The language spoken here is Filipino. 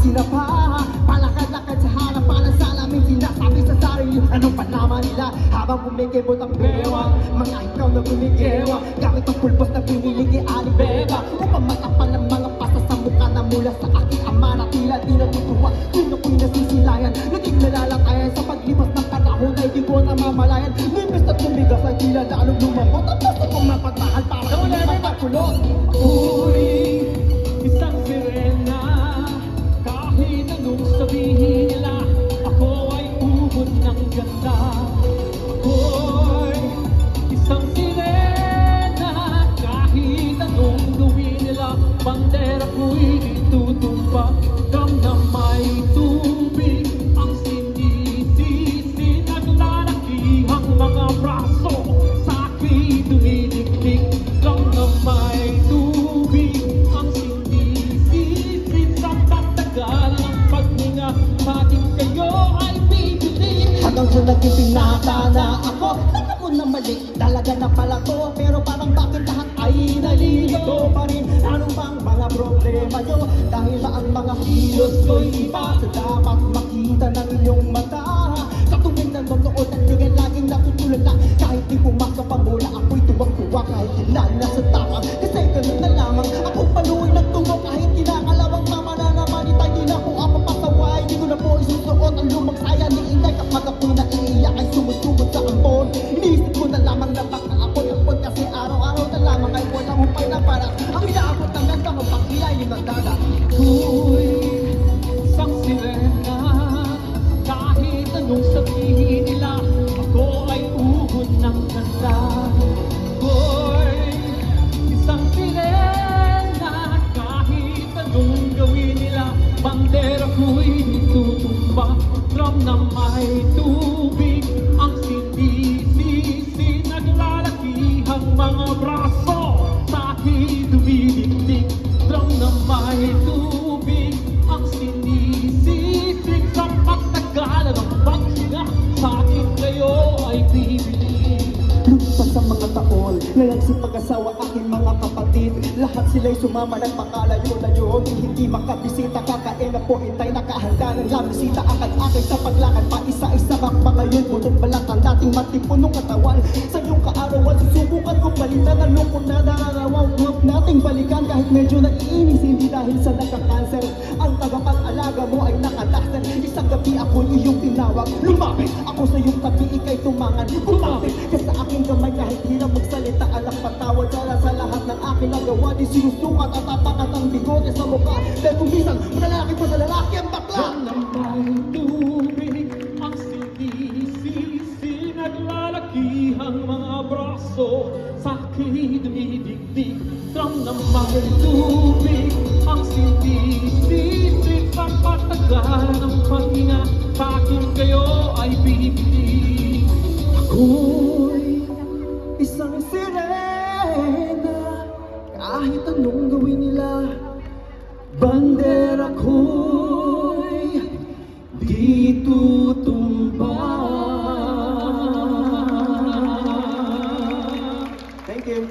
sinapa. Palakad-lakad sa harapan ng salamin, sinasabi sa sarili anong panlaman nila. Habang kumikibot ang bewang, mga ikaw na kumikewang, gamit ang pulbos na pinilig ni Ali Beba, upang matapang ng mga pasta sa mukha na mula sa aking ama na tila di natutuwa. Kung ako'y nasisilayan, naging nalalakayan sa paglipas ng panahon ay di ko namamalayan. Nipis at tumigas ay tila lalong lumabot at gusto kong mapatahan para hindi matakulot. Ako'y isang sirena, kahit anong sabihin nila, ako ay ubod ng ganda. Ako'y isang sirena, kahit anong gawin nila, bandera ko'y itutumba. Dam na may tubig ang sinisisi, naglalakihang mga braso sa akin dumidikdik. Dam na may tubig ang sinisisi, sa pagtagal ng paghinga, bakit kayo ay bibili? Hanggang sa naging pinata na ako, saan ako na mali? Dalaga na pala to, pero parang bakit lahat ay nalilito pa rin? Ano bang mga problema nyo? Dahil ba ang mga kilos ko'y iba sa dapat makita ng inyong mata? Sa tuwing nanonood at tingin laging natutulala, kahit di pumasok ang bola, ako'y tuwang-tuwa kahit ilan nasa tapang. Kasi ganun na lamang, akong paluin ng tungo kahit kinakalawang tama na naman. Itay di na po ako pasaway, di ko na po isusuot ang lumang saya ni Inday. Kapag ako'y naiiyak ay sumusugod sa ambon, iniisip ko na lamang na baka ako'y ampon. Kasi araw-araw na lamang ay walang humpay na para ang inaabot ng ganda mo pagkilayin ng dada. Ako'y isang sirena, kahit anong sabihin nila, ako ay ubod ng ganda. Ako'y isang sirena, kahit anong gawin nila, bandera ko'y itutumba. Drum na may tubig ang sinisisi, naglalakihang mga braso sa akin dumidikdik. Drum na may tubig ang sinisisi, sa pagtagal ng paghinga, sa akin kayo ay bibili. Lumipas sa mga taon, nalagsipag-asawa aking mga kapatid. Lahat sila'y sumama ng makalayo-layo, hindi makabisita, kakain na po, itay nakahanda ng lamisita. Akay-akay sa paglakad, pa isa-isa kang pa ngayon, butong balat ang dating matipunong katawan. Sa iyong kaarawan, susubukan kong balitan ang lungkot na nararawaw. Huwag nating balikan kahit medyo naiinis, hindi dahil sa nagka-cancer. Ang tagapag-alaga mo ay nakadaster. Isang gabi ako'y iyong tinawag, lumapit ako sa iyong tabi, ika'y tumangan. Bumapit ka sa aking kamay kahit hirap magsalita, alang patawad sa lahat ng aking nagawa. Di sinusukat at tapakat ang bigote sa mukha, dahil kung minsan malalaki pa sa lalaki ang bakla. Drum na may tubig ang sinisisi, naglalakihang mga braso sa akin dumidikdik. Drum na may tubig ang sinisisi, sa pagtagal ng paghinga, sa akin kayo ay bibili. Ako'y isang sirena, kahit anong gawin nila, bandera ko'y di tutumba. Thank you.